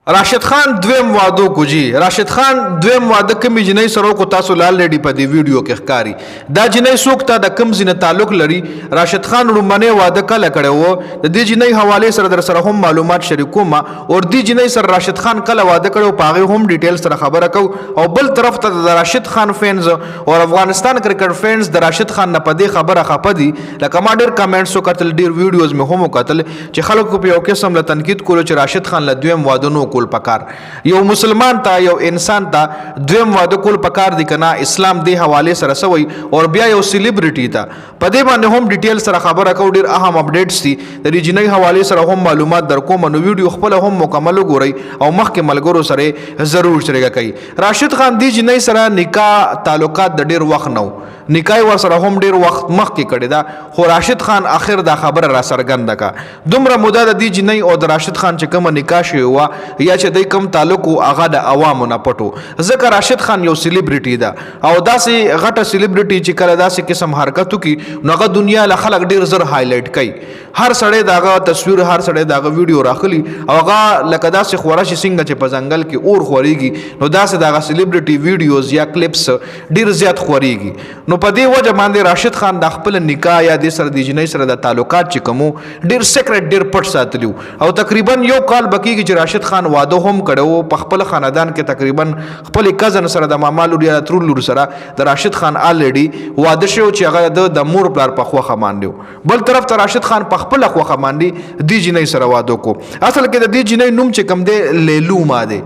راشد خان دویم وادو کو جی راشد خان دویم واده کمی جنۍ سره کو تاسو لال لډي په دې ویډیو کې ښکاری دا جنۍ سوکته د کم زینه تعلق لري راشد خان رومنه واده کله کړي وو د دې جنۍ حواله سره در سره هم معلومات شریکوم او دې جنۍ سره راشد خان کله واده کړي په هغه هم ډیټیل سره خبره کو او بل طرف ته د راشد خان فینز او افغانستان کرکټ فینز د راشد خان نه په دې خبره خپدي لکه ما ډیر کمنټس وکړل ډیر ویډیوز مې هم وکړل چې خلکو په یو قسم له تنقید کولو چې راشد خان له دویم واده نو کول پکار یو مسلمان ته یو انسان ته دویم واده کول پکار دي کنه اسلام دی حواله سره سوی او بیا یو سلیبریټی ته په دې باندې هم ډیټیل سره خبره کو ډیر اهم اپډیټس دي د ریجنۍ حواله سره هم معلومات در کوم نو ویډیو خپل هم مکمل ګورئ او مخکې ملګرو سره ضرور شریک کړئ راشد خان دی جنۍ سره نکاح تعلقات د ډیر وخت نو نکاح ور سره هم ډیر وخت مخکې کړی دا خو راشد خان اخر دا خبره را سرګند کا دومره موده د دې جنۍ او د راشد خان چې کوم نکاح شوی و یا چې د کم تعلق هغه د عوامو نه پټو ځکه راشد خان یو سلیبریټی ده او داسې غټه سلیبریټی چې کله داسې قسم حرکتو کی نو هغه دنیا له خلک ډیر زر هایلایټ کوي هر سړی داغه تصویر هر سړی داغه ویډیو راخلی او هغه لکه داسې خورش څنګه چې په ځنګل کې اور خوريږي نو داسې داغه سلیبریټی ویډیوز یا کلیپس ډیر زیات خوريږي نو په دې وجه باندې راشد خان د خپل نکاح یا د سر د جنۍ سره د تعلقات چې کوم ډیر سیکرټ ډیر پټ ساتلیو او تقریبا یو کال بکیږي چې راشد خان واده هم کړو په خپل خاندان کې تقریبا خپل کزن سره د ماما لور یا ترور لور سره د راشد خان الریډي واده شو چې هغه د مور پلار په خوخه مانډیو بل طرف ته راشد خان په خپل خوخه مانډي د جنۍ سره واده کو اصل کې د دې جنۍ نوم چې کم دی لیلو ماده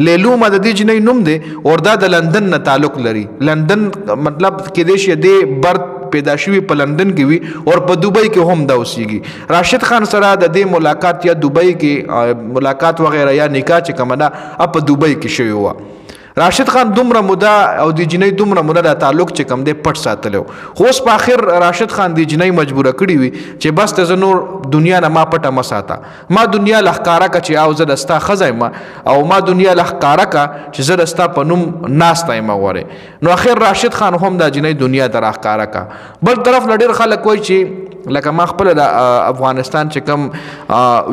لیلو ماده د جنۍ نوم دی او د لندن نه تعلق لري لندن مطلب کې د شه دی برت پیدا شوی په لندن کې وي او په دوبۍ کې هم دا اوسېږي راشد خان سره د دې ملاقات یا دوبۍ کې ملاقات وغیرہ یا نکاح چې کومه ده په دوبۍ کې شوی و راشد خان دومره موده او د جنۍ دومره موده د تعلق چې کم دی پټ ساتلو خو اوس په اخر راشد خان د جنۍ مجبوره کړی وي چې بس ته نور دنیا نه ما پټه مساته ما دنیا لخکارا کا چې او زه دستا خزایم او ما دنیا لخکارا کا چې زه دستا په نوم ناستایم غوره نو اخر راشد خان هم د جنۍ دنیا ته راخکارا کا بل طرف لډیر خلک وای چې لکه ما خپل د افغانستان چې کم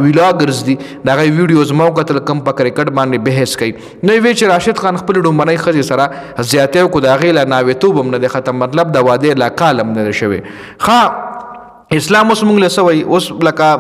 ویلاګرز دي دغه ویډیوز مو کتل کم په کرکټ باندې بحث کوي نو وی چې راشد خان خپل ډومبنۍ خزي سره زیاته کو د غیله ناویتوب هم نه ختم مطلب د واده لا کالم نه شوی ها اسلام اوس موږ له سوي اوس لکه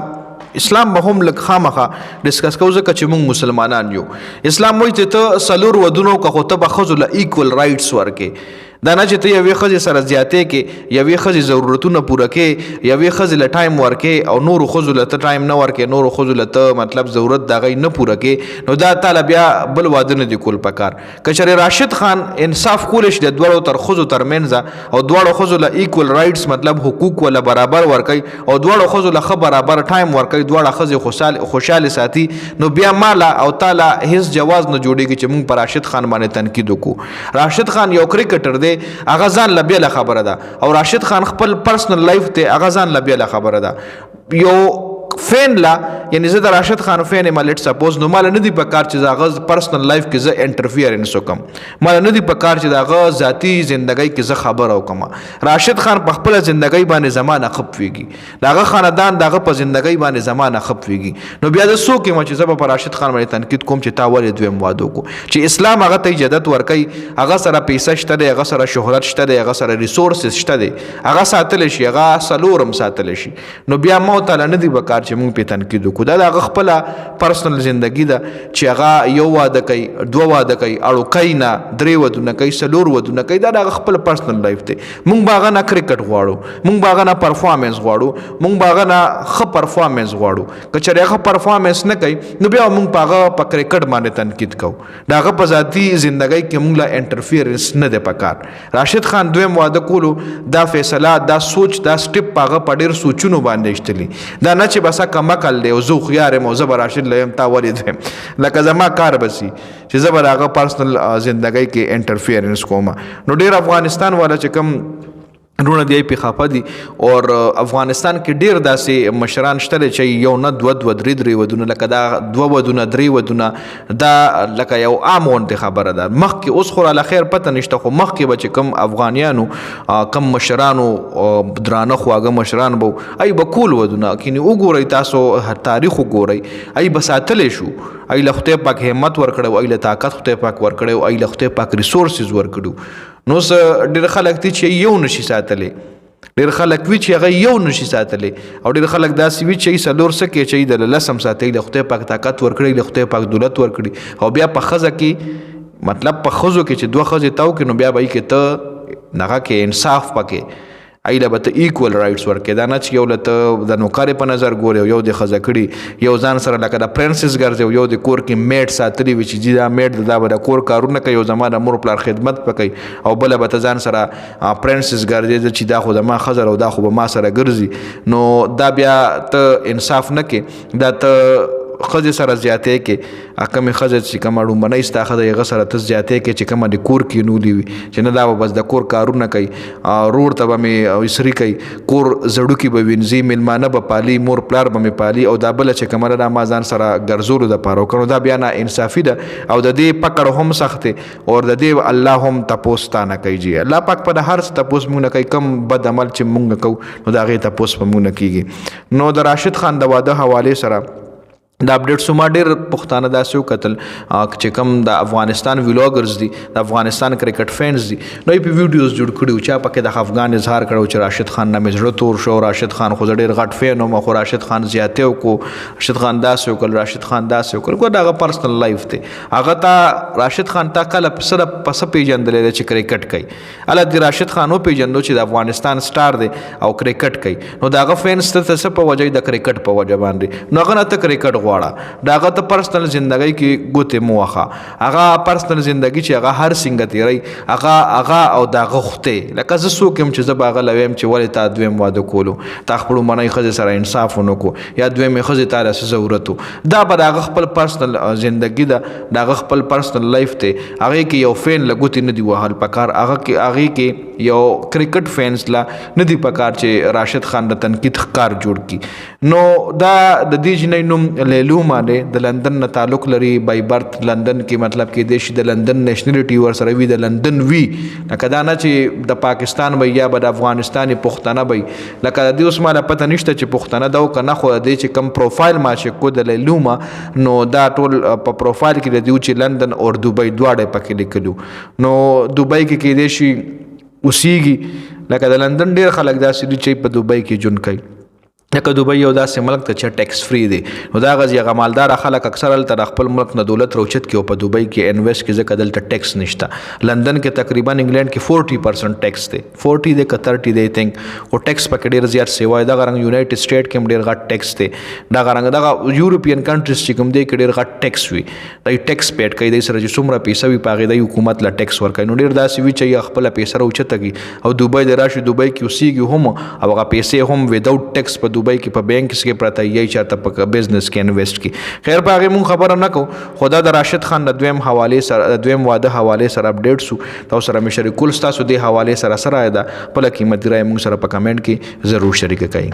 اسلام به هم لک خامخه ډیسکس کوو ځکه چې موږ مسلمانان یو اسلام وایي چې ته سلور ودونو که خو ته به ښځو له ایکول رایټس ورکې دا نه چې ته یوې ښځې سره زیاتې کې یوې ښځې ضرورتونه پوره کې یوې ښځې له ټایم ورکې او نورو ښځو له ته ټایم نه ورکې نورو ښځو له ته مطلب ضرورت د هغوی نه پوره کې نو دا تاله بیا بل واده نه دي کول پکار که چېرې راشد خان انصاف کولی شي د دواړو تر ښځو ترمنځه او دواړو ښځو له ایکول رایټس مطلب حقوق وله برابر ورکوي او دواړو ښځو له ښه برابر ټایم ورکوي دواړه ښځې خوشحالې ساتي نو بیا ماله او تاله هیڅ جواز نه جوړېږي چې موږ په راشد خان باندې تنقید وکړو راشد خان یو کرکټر دی هغه ځان له بیله خبره ده او راشد خان خپل پرسنل لایف ته هغه ځان له بیله خبره ده یو فین لا یعنی زه د راشد خان فین یم لیټ سپوز نو مال نه دی په کار چې زغه پرسنل لایف کې زه انټرفیرنس وکم مال نه دی په کار چې دغه ذاتی ژوندۍ کې زه خبر او کما راشد خان په خپل ژوندۍ باندې زمانه خپويږي دغه خاندان دغه په ژوندۍ باندې زمانه خپويږي نو بیا د سو کې مچ زه په راشد خان باندې تنقید کوم چې تا ولې دویم وادو کو چې اسلام هغه ته اجازه ورکي هغه سره پیسې شته دی هغه سره شهرت شته دی هغه سره ریسورسز شته دی هغه ساتل شي هغه سلورم ساتل شي نو بیا مو تعالی نه دی وکړ چې موږ په تنقید وکړو دا هغه خپل پرسنل ژوندۍ ده چې هغه یو واده کوي دوه واده کوي اړو کوي نه درې ودونه کوي سلور ودونه کوي دا هغه خپل پرسنل لایف دی موږ باغه نه کرکټ غواړو موږ باغه نه پرفارمنس غواړو موږ باغه نه ښه پرفارمنس غواړو که چېرې هغه پرفارمنس نه کوي نو بیا موږ په کرکټ باندې تنقید کوو دا هغه په ذاتي ژوندۍ کې موږ له انټرفیرنس نه دی پکار راشد خان دویم واده کولو دا فیصله دا سوچ دا سټپ هغه په ډېر سوچونو باندې ایښتلي دا نه چې بس کمکل دی او زه خيار یم او زه به راشد لیم تا ولې دویم لکه زما کار بسي چې زه به هغه پرسنل ژوندۍ کې انټرفیرنس کوم نو ډېر افغانستان والا چې کوم رونه دی په خاپه دي او افغانستان کې ډیر داسې مشران شته چې یو نه دوه درې ودونه لکه دا دوه ودونه درې ودونه دا لکه یو عام غونډه خبره ده مخکې اوس خو له خیر پته نشته خو مخکې به چې کم افغانیانو کم مشرانو درانه خواږه مشران به ای به کول ودونه کینی وګورئ تاسو تاریخ وګورئ ای به ساتلی شو ایله خدای پاک همت ورکړو ایله طاقت خدای پاک ورکړو ایله خدای پاک ریسورسز ورکړو نو ډېر خلک دي چې یو نشي ساتلی ډېر خلک وي چې هغه یو نشي ساتلی او ډېر خلک داسې وي چې څلور سکې چې د لسم ساتي له خدای پاک طاقت ورکړي له خدای پاک دولت ورکړي او بیا په ښځه کې مطلب په ښځو کې چې دوه ښځې تاو کې نو بیا به یې کې ته هغه کې انصاف پکې ایله به ته ایکول رایټس ورکړې دا نه چې یو له ته د نوکرې په نظر ګورې یو د ښځه کړي یو ځان سره لکه د پرنسس ګرځي یو د کور کې میډ ساتلي وي چې جي دا میډ دا به د کور کارونه کوي او زما د مور پلار خدمت به کوي او بله به ته ځان سره پرنسس ګرځي چې دا خو زما ښځه او دا خو به ما سره ګرځي نو دا بیا ته انصاف نه کې دا ته ښځې سره زیاتې کې کمې ښځه چې کومه ړومبنۍ ستا ښځه هغه سره ته زیاتې کې چې کومه د کور کینولي وي چې نه دا به بس د کور کارونه کوي رور ته به مې اسري کوي کور زړوکي به وینځي میلمانه به پالي مور پلار به مې پالي او دا بله چې کومه ده دا ما ځان سره ګرځولو دپاره وکړو دا بیا نه انصافي ده او د دې پکړ هم سخت دی او د دې الله هم تپوس تا نه کوي جي الله پاک په د هر څه تپوس مونږ نه کوي کم بد عمل چې مونږ کوو نو د هغې تپوس په مونږ نه کېږي نو د راشد خان د واده حوالې سره دا اپډیټ سو ما ډېر پښتانه داسې وکتل چې کوم د افغانستان ویلاګرز دي د افغانستان کرکټ فینز دي نو یې په ویډیوز جوړ کړي چا پکې د افغان اظهار کړو چې راشد خان نه مې زړه تور شو راشد خان خو ډېر غټ فین وم خو راشد خان زیاتې وکړو راشد خان داسې وکړل راشد خان داسې وکړل ګوره هغه پرسنل لایف دی هغه ته راشد خان تا کله سره پسه پیژندلی دی چې کرکټ کوي هله د راشد خان وپېژندو چې د افغانستان سټار دی او کرکټ کوي نو د هغه فینس ته څه په وجه د کرکټ په وجه باندې نو هغه نه ته کرکټ غواړه دا هغه ته پرسنل زندګۍ کې ګوتې مو واخه هغه پرسنل زندګي چې هغه هر څنګه تیری هغه او دا غوښتې لکه زه څوک یم چې زه به هغه لویم چې ولې تا دویم واده کولو تا خپلو منۍ ښځې سره انصاف ونه کړو یا دویمې ښځې تا له څه ضرورت و دا به د هغه خپل پرسنل زندګي ده د هغه خپل پرسنل لایف دی هغې کې یو فین له ګوتې نه دي وهل پکار هغې کې یو کرکټ فینس لا نه دي پکار چې راشد خان د تنقید ښکار جوړ کړي نو دا د دې جینۍ نوم لیلوما دی د لندن نه تعلق لري بای برت لندن کې مطلب کې دی چې د لندن نیشنلټي ورسره وي د لندن وي لکه دا نه چې د پاکستان وي یا به د افغانستان پښتانه وي لکه د دې اوس ماله پته نشته چې پښتانه ده او که نه خو د دې چې کم پروفایل ما چې کو د لیلوما نو دا ټول په پروفایل کې د دې چې لندن او دوبۍ دواړه پکې لیکلو نو دوبۍ کې کېدای شي اوسیږي لکه د لندن ډېر خلک داسې دي چې په دوبۍ کې ژوند کوي لکه دوبۍ یو داسې ملک ته چې ټیکس فری دی نو دا غځي هغه مالداره خلک اکثر هلته د خپل ملک نه دولت روچت کړي او په دوبۍ کې انویسټ کړي ځکه دلته ټیکس نشته لندن کې تقریبا انګلینډ کې 40% ټیکس دی 40 دی که 30 دی تھنک او ټیکس پکې ډېر زیات سیوا دغه رنګ یونایټډ سټیټ کې هم ډېر غټ ټیکس دی دغه رنګ دغه یورپین کنټریز چې کوم دی کې ډېر غټ ټیکس وي دوی ټیکس پیډ کوي دوی سره چې څومره پیسه وي په هغې د حکومت له ټیکس ورکوي نو ډېر داسې وي چې خپله پیسه راوچته کړي او دوبۍ د راشي دوبۍ کې اوسیږي هم او هغه پیسې هم وداوټ ټیکس په دوبۍ کې په بینک کې پراته یی چاته په بزنس کې انویسټ کی خیر په هغه مون خبره نه کو خدا د راشد خان د دویم حواله سره د دویم واده حواله سره اپډیټ سو تاسو سره مشرکول تاسو د حواله سره سره ده په لکه قیمت رای مون سره په کمنټ کې ضرور شریک کړئ